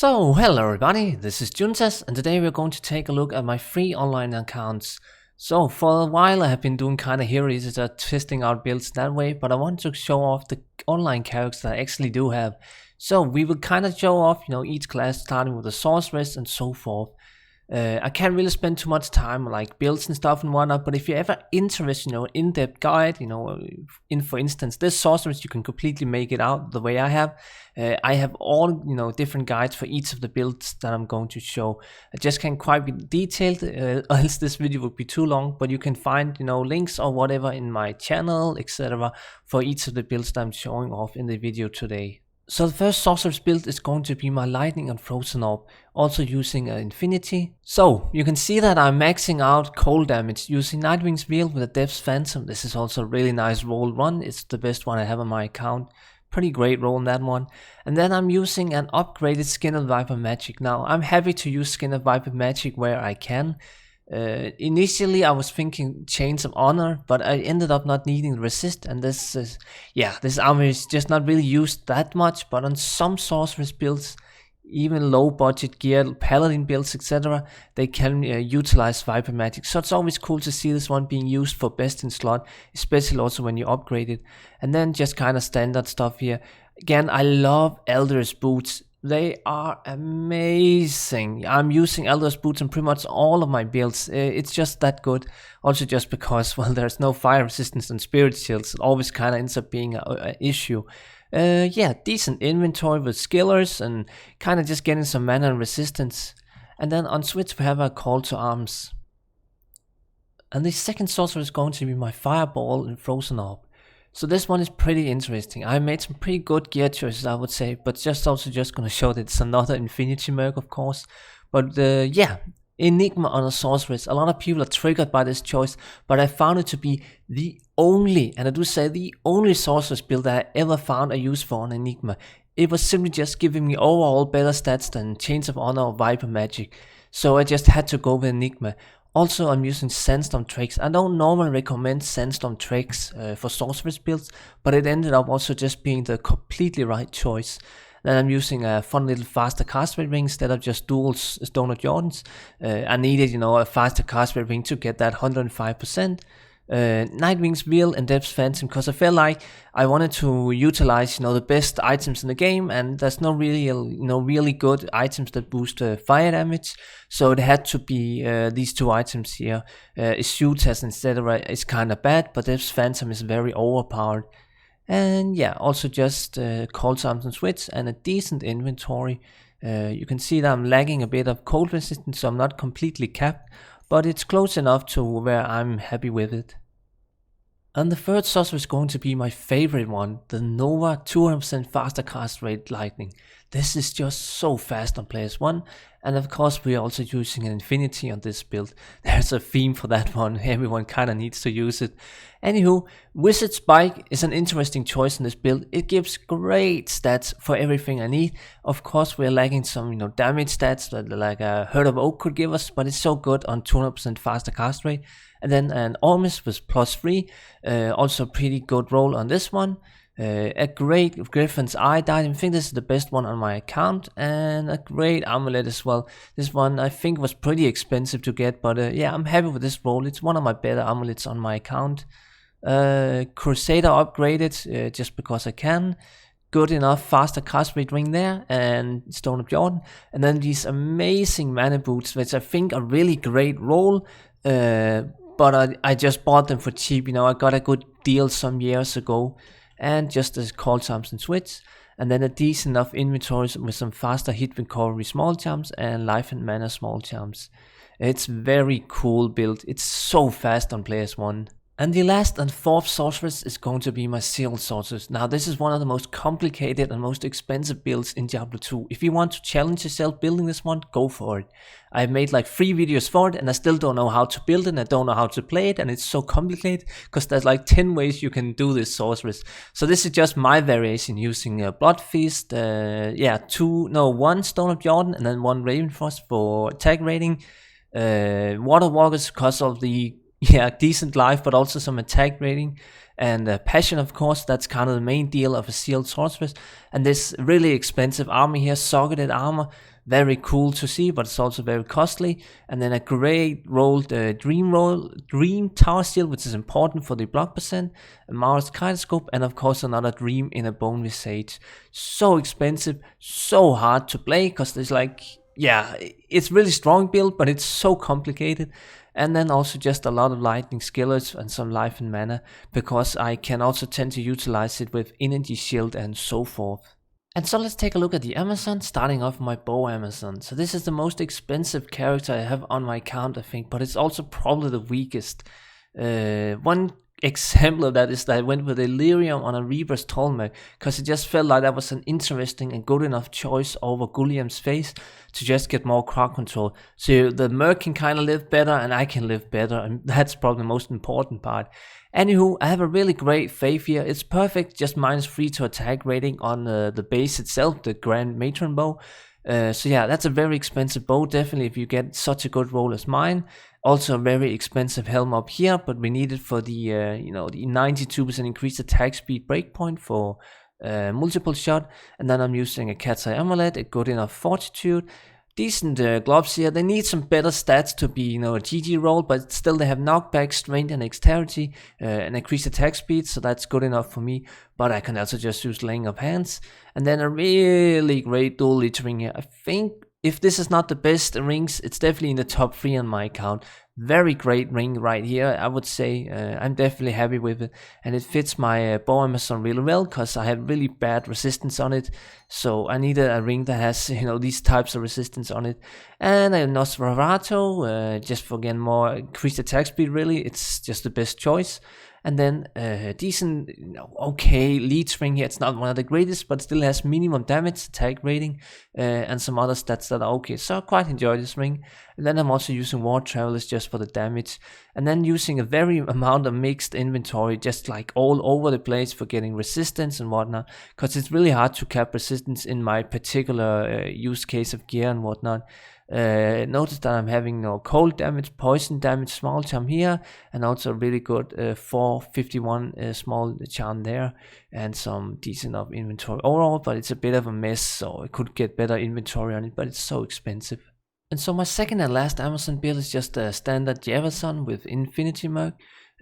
So, hello everybody, this is Juntas, and today we're going to take a look at my free online accounts. So, for a while I have been doing kind of hero editor, testing out builds that way, but I want to show off the online characters that I actually do have. So, we will kind of show off, each class starting with the Sorceress and so forth. I can't really spend too much time on like builds and stuff and whatnot, but if you're ever interested, in-depth guide, in for instance this Sorceress, you can completely make it out the way I have. I have all different guides for each of the builds that I'm going to show. I just can't quite be detailed, else this video would be too long. But you can find links or whatever in my channel, etc., for each of the builds that I'm showing off in the video today. So the first Sorceress build is going to be my Lightning and Frozen Orb, also using Infinity. So you can see that I'm maxing out cold damage using Nightwing's Wheel with a Depth's Phantom. This is also a really nice roll run, it's the best one I have on my account. Pretty great roll in that one. And then I'm using an upgraded Skin of Viper Magic. Now I'm happy to use Skin of Viper Magic where I can. Initially I was thinking Chains of Honor, but I ended up not needing resist, and this armor is just not really used that much. But on some Sorceress builds, even low budget gear, Paladin builds, etc., they can utilize Viper Magic. So it's always cool to see this one being used for best in slot, especially also when you upgrade it. And then just kind of standard stuff here. Again, I love Elder's Boots. They are amazing. I'm using Elder's Boots on pretty much all of my builds. It's just that good. Also just because, well, there's no fire resistance on Spirit Shields. It always kind of ends up being an issue. Decent inventory with skillers and kind of just getting some mana and resistance. And then on Switch we have a Call to Arms. And the second Sorcerer is going to be my Fireball and Frozen Orb. So this one is pretty interesting. I made some pretty good gear choices, I would say, but just gonna show that it's another Infinity Merc, of course. But Enigma on a Sorceress. A lot of people are triggered by this choice, but I found it to be the only, and I do say the only Sorceress build that I ever found a use for on Enigma. It was simply just giving me overall better stats than Chains of Honor or Viper Magic. So I just had to go with Enigma. Also, I'm using Sandstorm Tricks. I don't normally recommend Sandstorm Tricks for Sorceress builds, but it ended up also just being the completely right choice. Then I'm using a fun little faster cast rate ring instead of just dual Stone of Jordans. I needed, a faster cast rate ring to get that 105%. Nightwing's Wheel and Depth's Phantom, because I felt like I wanted to utilize the best items in the game, and there's no really really good items that boost fire damage, so it had to be these two items here. Shoot as instead of is kind of bad, but Depth's Phantom is very overpowered. And also just Call to Arms and Switch and a decent inventory. You can see that I'm lagging a bit of cold resistance, so I'm not completely capped, but it's close enough to where I'm happy with it. And the third Sorcerer is going to be my favorite one, the Nova 200% faster cast rate Lightning. This is just so fast on +1, and of course we're also using an Infinity on this build. There's a theme for that one, everyone kinda needs to use it. Anywho, Wizard Spike is an interesting choice in this build. It gives great stats for everything I need. Of course we're lacking some damage stats that like a Herd of Oak could give us, but it's so good on 200% faster cast rate. And then an Ormus with +3, also pretty good roll on this one. A great Griffin's Eye died. I think this is the best one on my account, and a great amulet as well. This one I think was pretty expensive to get, but I'm happy with this roll. It's one of my better amulets on my account. Crusader upgraded just because I can. Good enough faster cast rate ring there, and Stone of Jordan. And then these amazing mana boots, which I think are really great roll. But I just bought them for cheap. I got a good deal some years ago. And just as Call to Arms and Switch, and then a decent enough inventory with some faster hit recovery small charms and life and mana small charms. It's very cool build. It's so fast on +1. And the last and fourth Sorceress is going to be my Sealed Sorceress. Now this is one of the most complicated and most expensive builds in Diablo 2. If you want to challenge yourself building this one, go for it. I've made like 3 videos for it, and I still don't know how to build it, and I don't know how to play it, and it's so complicated because there's like 10 ways you can do this Sorceress. So this is just my variation using Blood Feast, 1 Stone of Jordan and then 1 Raven Frost for attack rating. Water Walkers because of the yeah, decent life, but also some attack rating and passion, of course. That's kind of the main deal of a sealed sorceress. And this really expensive armor here, socketed armor, very cool to see, but it's also very costly. And then a great rolled dream tower steel, which is important for the block percent, a Mars kaleidoscope, and of course another dream in a bone visage. So expensive, so hard to play, because there's like, yeah, it's really strong build, but it's so complicated. And then also just a lot of lightning skillets and some life and mana, because I can also tend to utilize it with energy shield and so forth. And so let's take a look at the Amazon, starting off my bow Amazon. So this is the most expensive character I have on my account, I think, but it's also probably the weakest. One example of that is that I went with Illyrium on a Reaper's Tallmerc, because it just felt like that was an interesting and good enough choice over Gulliam's Face to just get more crowd control. So the Merc can kind of live better and I can live better, and that's probably the most important part. Anywho, I have a really great Faith here. It's perfect, just -3 to attack rating on the base itself, the Grand Matron bow. So yeah, that's a very expensive bow, definitely, if you get such a good roll as mine. Also a very expensive helm up here, but we need it for the the 92% increased attack speed breakpoint for multiple shot. And then I'm using a Cat's Eye Amulet, a good enough fortitude. Decent gloves here. They need some better stats to be, a GG roll, but still they have knockback, strength, and dexterity, and increased attack speed, so that's good enough for me. But I can also just use laying of hands. And then a really great dual littering here. I think if this is not the best rings, it's definitely in the top 3 on my account. Very great ring right here, I would say. I'm definitely happy with it, and it fits my bow Amazon really well, because I have really bad resistance on it. So I needed a ring that has these types of resistance on it. And a Nosferatu, just for again more increased attack speed. Really, it's just the best choice. And then decent, okay lead ring here. It's not one of the greatest, but still has minimum damage, attack rating, and some other stats that are okay. So I quite enjoy this ring. And then I'm also using War Travelers just for the damage. And then using a very amount of mixed inventory, just like all over the place for getting resistance and whatnot. Because it's really hard to cap resistance in my particular use case of gear and whatnot. Notice that I'm having cold damage, poison damage, small charm here, and also really good 451 small charm there, and some decent enough inventory overall. But it's a bit of a mess, so I could get better inventory on it, but it's so expensive. And so my second and last Amazon build is just a standard Javason with Infinity Merc.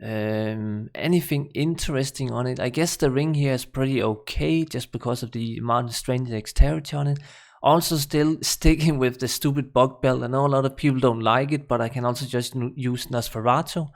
Anything interesting on it? I guess the ring here is pretty okay, just because of the amount of strength and dexterity on it. Also still sticking with the stupid bug belt. I know a lot of people don't like it, but I can also just use Nosferatu.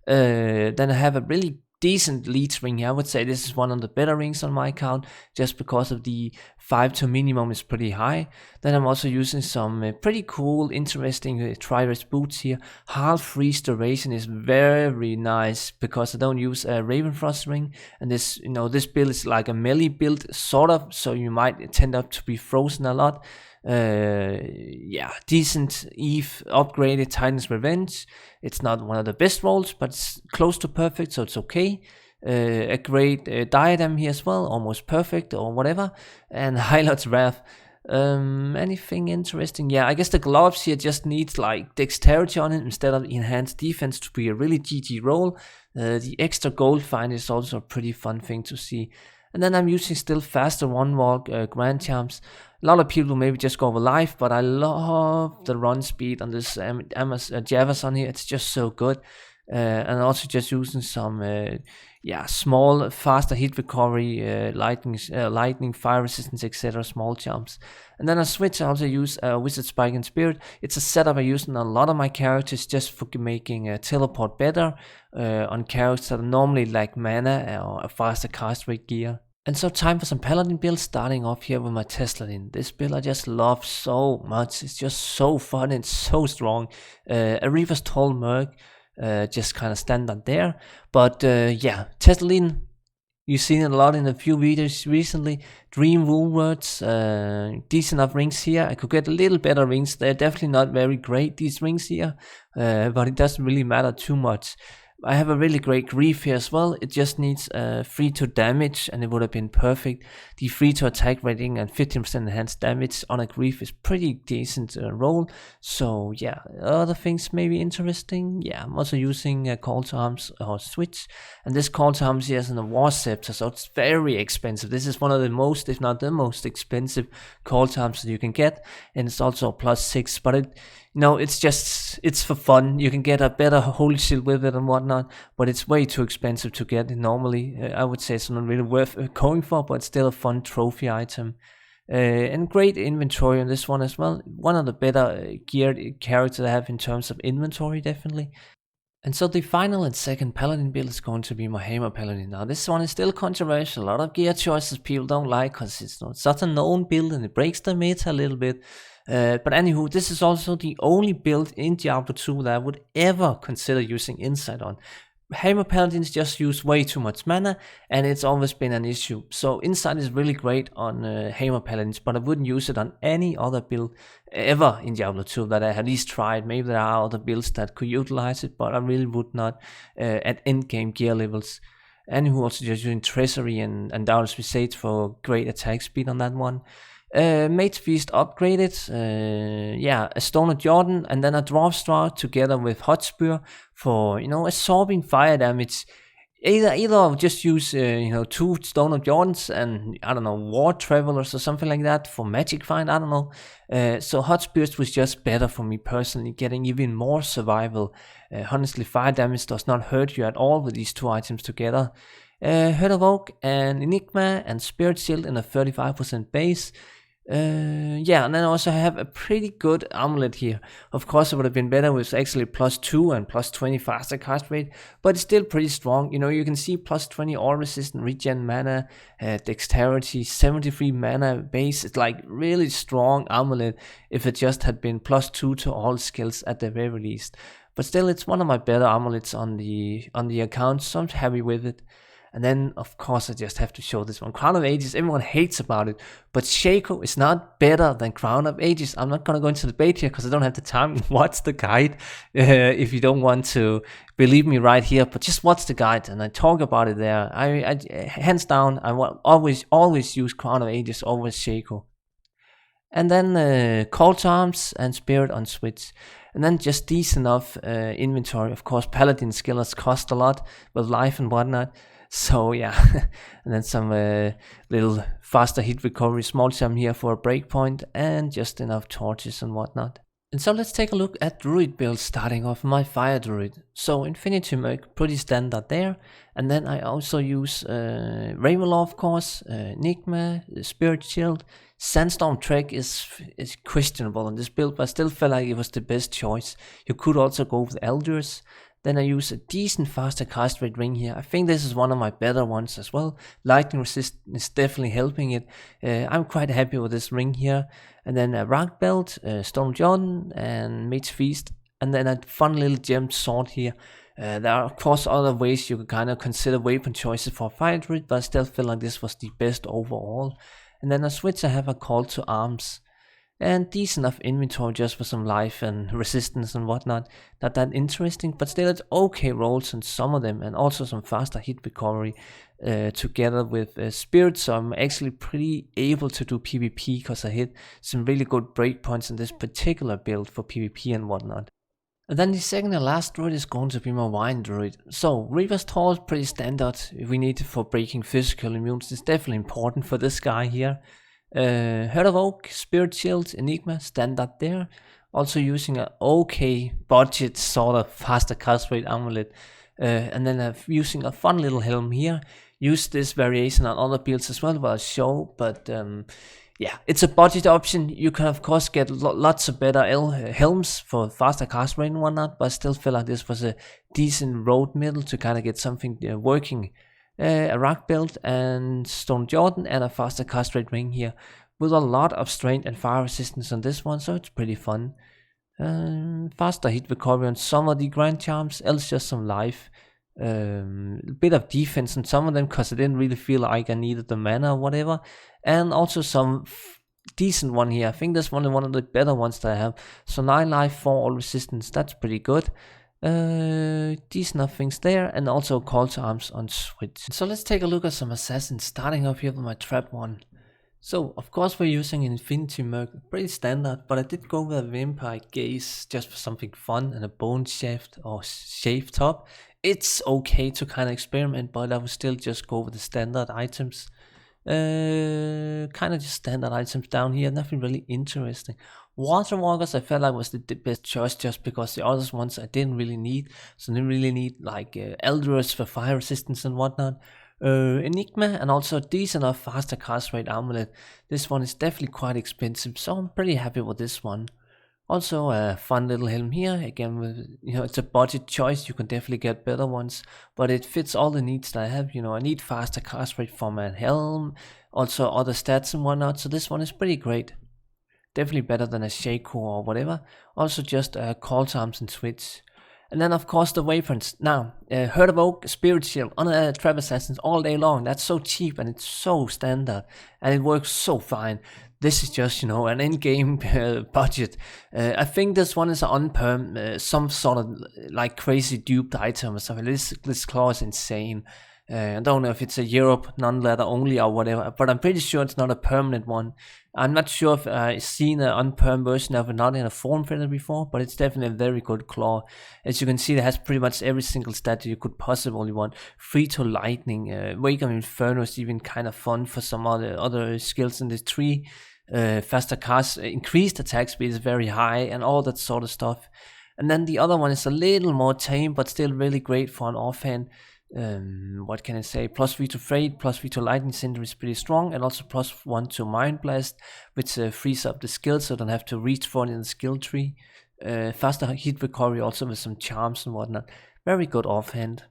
Then I have a really decent lead ring here. I would say this is one of the better rings on my account, just because of the 5 to minimum is pretty high. Then I'm also using some pretty cool, interesting tri-wrist boots here. Half freeze duration is very nice, because I don't use a Ravenfrost ring, and this this build is like a melee build sort of, so you might tend up to be frozen a lot. Yeah, decent Eve upgraded Titan's Revenge. It's not one of the best rolls, but it's close to perfect, so it's okay. A great diadem here as well, almost perfect or whatever. And Highlight's Wrath. Anything interesting? Yeah, I guess the gloves here just needs like dexterity on it instead of enhanced defense to be a really GG roll. The extra gold find is also a pretty fun thing to see. And then I'm using still faster one walk Grand Charms. A lot of people maybe just go over life, but I love the run speed on this Javason here. It's just so good. And also just using some small faster hit recovery, lightning, fire resistance, etc. small charms. And then I switch. I also use Wizard Spike and Spirit. It's a setup I use on a lot of my characters, just for making teleport better on characters that are normally like mana or a faster cast rate gear. And so time for some Paladin builds, starting off here with my Tesladin. This build I just love so much. It's just so fun and so strong. A Reaper's Tallmerc, just kind of standard there. But yeah, Tesladin, you've seen it a lot in a few videos recently. Dream Woolworths, decent enough rings here. I could get a little better rings. They're definitely not very great, these rings here, but it doesn't really matter too much. I have a really great grief here as well. It just needs 3 to damage and it would have been perfect. The 3 to attack rating and 15% enhanced damage on a grief is pretty decent roll. So yeah, other things may be interesting. Yeah, I'm also using a call to arms or switch, and this call to arms here is in a war scepter, so it's very expensive. This is one of the most, if not the most expensive call to arms that you can get, and it's also a +6, but it's for fun. You can get a better holy shield with it and whatnot, but it's way too expensive to get normally. I would say it's not really worth going for, but it's still a fun trophy item. And great inventory on this one as well. One of the better geared characters I have in terms of inventory, definitely. And so the final and second Paladin build is going to be my Hammer Paladin. Now this one is still controversial. A lot of gear choices people don't like because it's not such a known build and it breaks the meta a little bit. But anywho, this is also the only build in Diablo 2 that I would ever consider using Insight on. Hammer Paladins just use way too much mana, and it's always been an issue. So Insight is really great on Hammer Paladins, but I wouldn't use it on any other build ever in Diablo 2 that I at least tried. Maybe there are other builds that could utilize it, but I really would not at endgame gear levels. And who also just using Treasury and Doubtless Visage for great attack speed on that one. Mage Feast upgraded, a Stone of Jordan, and then a Dwarf Straw together with Hotspur for, absorbing fire damage. Either just use, 2 Stone of Jordans and, I don't know, War Travelers or something like that for Magic Find, I don't know. So Hotspurs was just better for me personally, getting even more survival. Honestly, fire damage does not hurt you at all with these 2 items together. Herd of Oak and Enigma and Spirit Shield in a 35% base. And then I also have a pretty good amulet here. Of course, it would have been better with actually +2 and +20 faster cast rate, but it's still pretty strong. You can see +20 all resistant regen mana, dexterity, 73 mana base. It's like really strong amulet if it just had been +2 to all skills at the very least. But still, it's one of my better amulets on the account, so I'm happy with it. And then, of course, I just have to show this one. Crown of Ages, everyone hates about it. But Shaco is not better than Crown of Ages. I'm not going to go into the debate here because I don't have the time. Watch the guide if you don't want to believe me right here. But just watch the guide and I talk about it there. I hands down, I will always use Crown of Ages over Shaco. And then Call to Arms and Spirit on Switch. And then just decent enough inventory. Of course, Paladin skillers cost a lot with life and whatnot. So yeah, and then some little faster hit recovery, small jump here for a breakpoint, and just enough torches and whatnot. And so let's take a look at Druid builds, starting off my Fire Druid. So Infinity Merc, pretty standard there. And then I also use Ravenlaw, of course, Enigma, Spirit Shield. Sandstorm Trek is questionable in this build, but I still felt like it was the best choice. You could also go with Elders. Then I use a decent faster cast rate ring here. I think this is one of my better ones as well. Lightning resistance is definitely helping it. I'm quite happy with this ring here. And then a Rock Belt, Stone John, and Mage Feast. And then a fun little gemmed sword here. There are of course other ways you could kind of consider weapon choices for Fire Druid, but I still feel like this was the best overall. And then I switch, I have a Call to Arms. And decent enough inventory just for some life and resistance and whatnot. Not that interesting, but still it's okay rolls on some of them, and also some faster hit recovery together with Spirit. So I'm actually pretty able to do PvP because I hit some really good breakpoints in this particular build for PvP and whatnot. And then the second and last druid is going to be my Wine Druid. So Reaver's Toll is pretty standard. We need it for breaking physical immunes. It's definitely important for this guy here. Herd of Oak, Spirit Shield, Enigma, standard there. Also using an okay budget sort of faster cast rate amulet. And then using a fun little helm here. Use this variation on other builds as well, I'll show. But yeah, it's a budget option. You can of course get lots of better helms for faster cast rate and whatnot. But I still feel like this was a decent road middle to kind of get something working. A Rock Belt and Stone Jordan and a faster cast rate ring here with a lot of strength and fire resistance on this one, so it's pretty fun. Faster hit recovery on some of the Grand Charms, else just some life. A bit of defense on some of them because I didn't really feel like I needed the mana or whatever. And also some decent one here. I think this one is one of the better ones that I have. So 9 life, 4 all resistance, that's pretty good. Decent enough things there, and also call to arms on switch. So let's take a look at some assassins, starting off here with my trap one. So of course we're using Infinity Merc, pretty standard, but I did go with a Vampire Gaze just for something fun, and a Bone Shaft or Shave Top. It's okay to kind of experiment, but I would still just go with the standard items. Kind of just standard items down here, nothing really interesting. Water Walkers I felt like was the best choice just because the other ones I didn't really need. So I didn't really need like Elders for fire resistance and whatnot. Enigma, and also decent enough faster cast rate amulet. This one is definitely quite expensive, so I'm pretty happy with this one. Also a fun little helm here, again with, it's a budget choice, you can definitely get better ones, but it fits all the needs that I have. I need faster cast rate for my helm, also other stats and whatnot, so this one is pretty great. Definitely better than a Shaco or whatever. Also just call to arms and switch. And then of course the weapons. Now, Herd of Oak, Spirit Shield on Trap Assassins all day long. That's so cheap and it's so standard. And it works so fine. This is just, an in-game budget. I think this one is on perm, some sort of like crazy duped item or something. This claw is insane. I don't know if it's a Europe non-leather only or whatever, but I'm pretty sure it's not a permanent one. I'm not sure if I've seen an unperm version of it, not in a form filter before, but it's definitely a very good claw. As you can see, it has pretty much every single stat you could possibly want. Free to lightning, Wake of Inferno is even kind of fun for some other skills in the tree. Faster cast, increased attack speed is very high, and all that sort of stuff. And then the other one is a little more tame, but still really great for an offhand. What can I say? +3 to Freight, +3 to Lightning Cinder is pretty strong, and also +1 to Mind Blast, which frees up the skill so I don't have to reach for it in the skill tree. Faster hit recovery also with some charms and whatnot. Very good offhand.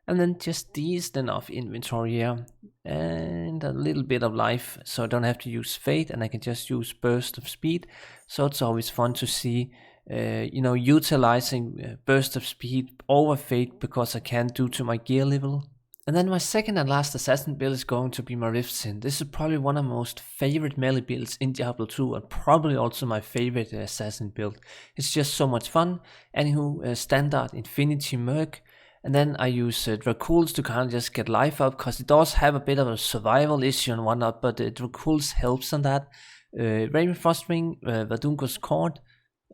And then just decent enough inventory here, and a little bit of life, so I don't have to use Fate, and I can just use Burst of Speed. So it's always fun to see utilizing Burst of Speed over Fate, because I can due to my gear level. And then my second and last assassin build is going to be my Riftsin. This is probably one of my most favorite melee builds in Diablo 2, and probably also my favorite assassin build. It's just so much fun. Anywho, standard Infinity Merc. And then I use Dracules to kind of just get life up, because it does have a bit of a survival issue and whatnot, but Dracules helps on that. Raven Frostwing, Vadungo's Court,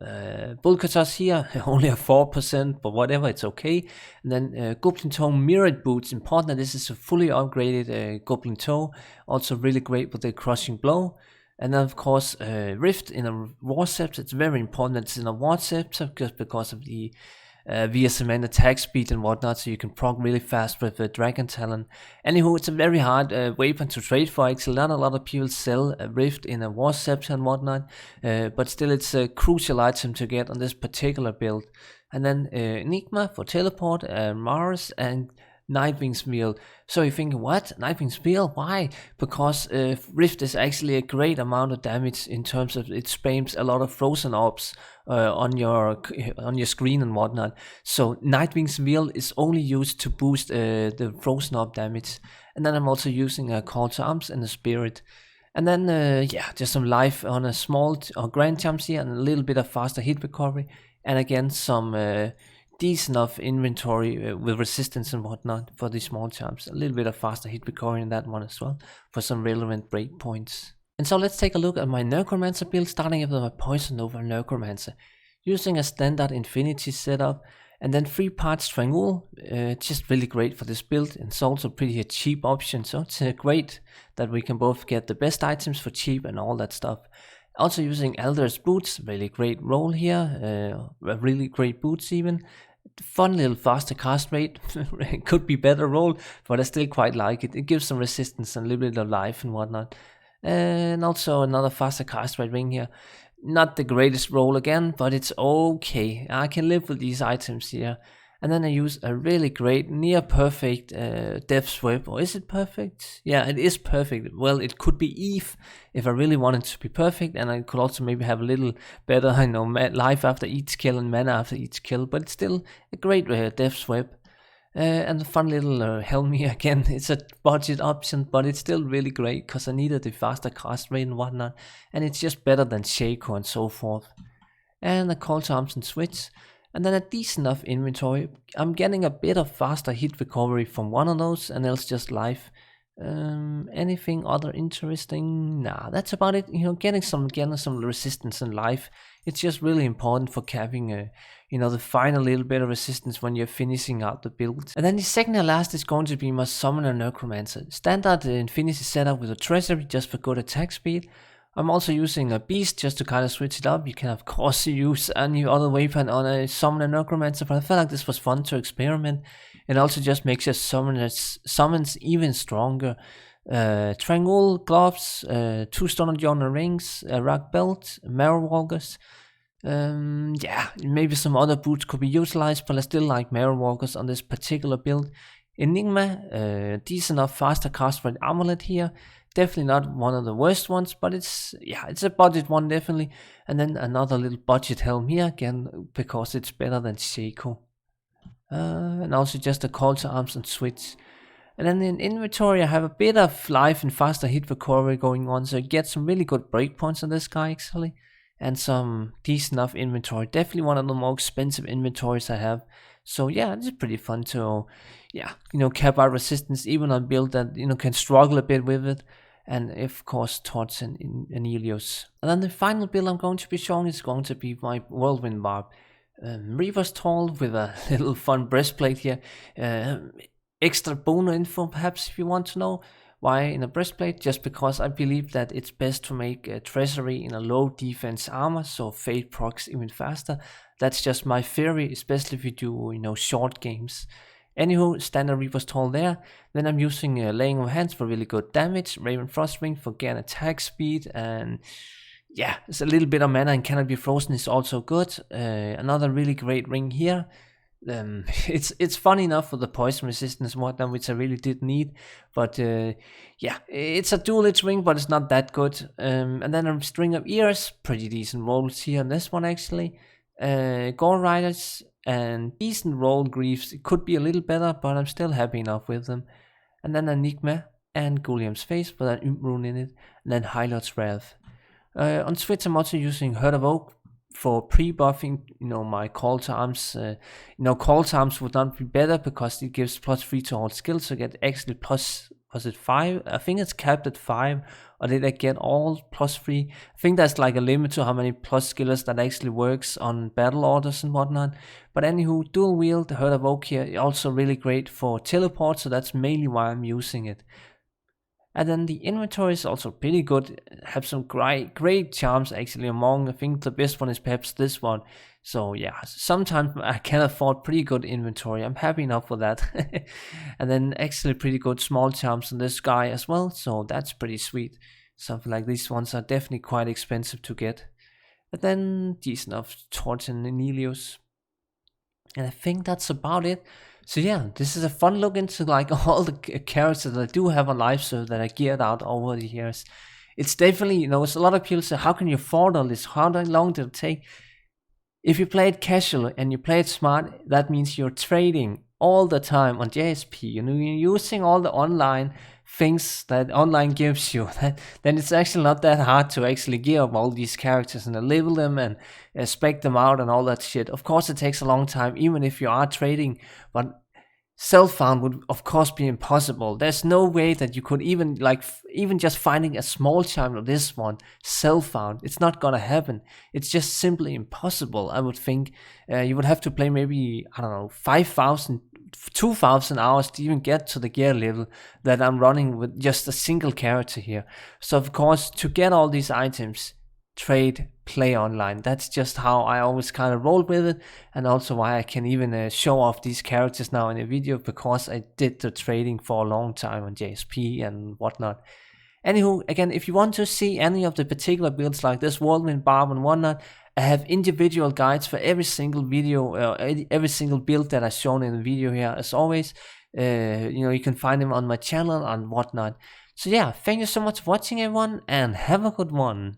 Bulkatos here, only a 4%, but whatever, it's okay. And then Goblin Toe Mirrored Boots, important that this is a fully upgraded Goblin Toe, also really great with the Crushing Blow. And then of course Rift in a War Scepter. It's very important that it's in a War Scepter, just because of the VSMN attack speed and whatnot, so you can proc really fast with Dragon Talon. Anywho, it's a very hard weapon to trade for. Actually, not a lot of people sell a Rift in a War Scepter and whatnot, but still it's a crucial item to get on this particular build. And then Enigma for teleport, Mars, and Nightwing's Wheel. So you think, what? Nightwing's Wheel? Why? Because Rift is actually a great amount of damage in terms of it spams a lot of frozen orbs on your screen and whatnot. So Nightwing's Wheel is only used to boost the frozen orb damage. And then I'm also using a Call to Arms and a Spirit. And then just some life on a small or grand jumps here, and a little bit of faster hit recovery. And again some decent enough inventory with resistance and whatnot for the small charms. A little bit of faster hit recovery in that one as well for some relevant breakpoints. And so let's take a look at my Necromancer build, starting with my Poison Nova Necromancer. Using a standard Infinity setup, and then 3 parts Strangul, just really great for this build. And it's also pretty a cheap option, so it's great that we can both get the best items for cheap and all that stuff. Also using Elder's Boots, really great roll here, really great boots even. Fun little faster cast rate. It could be better roll, but I still quite like it. It gives some resistance and a little bit of life and whatnot. And also another faster cast rate ring here. Not the greatest roll again, but it's okay. I can live with these items here. And then I use a really great, near perfect Death's Whip. Or is it perfect? Yeah, it is perfect. Well, it could be Eve if I really wanted to be perfect. And I could also maybe have a little better, life after each kill and mana after each kill. But it's still a great Death's Whip. And a fun little helm here again. It's a budget option, but it's still really great because I needed the faster cast rate and whatnot. And it's just better than Shaco and so forth. And a Call to Arms and Switch. and then a decent enough inventory. I'm getting a bit of faster hit recovery from one of those, and else just life. Anything other interesting? Nah, that's about it. Getting some resistance in life. It's just really important for having the final little bit of resistance when you're finishing out the build. And then the second and last is going to be my Summoner Necromancer. Standard Infinity setup with a Treasury just for good attack speed. I'm also using a Beast just to kind of switch it up. You can of course use any other weapon on a Summoner Necromancer, but I felt like this was fun to experiment. It also just makes your summons even stronger. Triangle gloves, 2 Stone Journal rings, a rock belt, Marrow Walkers. Yeah, maybe some other boots could be utilized, but I still like Marrow Walkers on this particular build. Enigma, decent enough faster cast for the amulet here. Definitely not one of the worst ones, but it's a budget one definitely. And then another little budget helm here again because it's better than Seiko. And also just a call to arms and switch. And then in inventory I have a bit of life and faster hit recovery going on, so I get some really good breakpoints on this guy actually. And some decent enough inventory. Definitely one of the more expensive inventories I have. So yeah, it's pretty fun to cap out resistance even on build that can struggle a bit with it. And of course Torch and Helios. And then the final build I'm going to be showing is going to be my Whirlwind barb. Reaver's Tall with a little fun breastplate here. Extra boner info perhaps if you want to know. Why in a breastplate? Just because I believe that it's best to make a treasury in a low defense armor, so fade procs even faster. That's just my theory, especially if you do short games. Anywho, standard Reaper's Tall there. Then I'm using Laying of Hands for really good damage, Raven Frost Ring for again attack speed, and yeah, it's a little bit of mana and Cannot Be Frozen is also good. Another really great ring here. It's fun enough for the poison resistance and whatnot, which I really did need, but yeah, it's a dual edge ring, but it's not that good. And then a string of ears, pretty decent rolls here on this one actually. Gore Riders and decent roll Griefs. It could be a little better, but I'm still happy enough with them. And then Enigma and Gulliam's Face with an rune in it, and then Hylot's Wrath. On Switch I'm also using Herd of Oak for pre-buffing, my call to arms. Call to arms would not be better because it gives +3 to all skills, so I get actually plus, was it 5? I think it's capped at 5, or did I get all +3? I think there's like a limit to how many plus skills that actually works on battle orders and whatnot. But anywho, dual wield, the Herd of Oak here, also really great for teleport, so that's mainly why I'm using it. And then the inventory is also pretty good, have some great charms actually among. I think the best one is perhaps this one. So yeah, sometimes I can afford pretty good inventory. I'm happy enough with that. And then actually pretty good small charms on this guy as well. So that's pretty sweet. Something like these ones are definitely quite expensive to get. But then decent enough Torch and Helios. And I think that's about it. So yeah, this is a fun look into like all the characters that I do have on live server that I geared out over the years. It's definitely, it's a lot of people say, how can you afford all this? How long did it take? If you play it casual and you play it smart, that means you're trading all the time on JSP. You're using all the online things that online gives you. Then it's actually not that hard to actually gear up all these characters and level them and spec them out and all that shit. Of course it takes a long time even if you are trading, but self-found would of course be impossible. There's no way that you could even just finding a small charm of this one self-found. It's not gonna happen. It's just simply impossible. I would think you would have to play maybe 5,000 2,000 hours to even get to the gear level that I'm running with just a single character here. So of course, to get all these items, trade, play online. That's just how I always kind of roll with it, and also why I can even show off these characters now in a video, because I did the trading for a long time on JSP and whatnot. Anywho, again, if you want to see any of the particular builds like this Whirlwind barb and whatnot, I have individual guides for every single video, every single build that I've shown in the video here. As always, you can find them on my channel and whatnot. So yeah, thank you so much for watching everyone, and have a good one.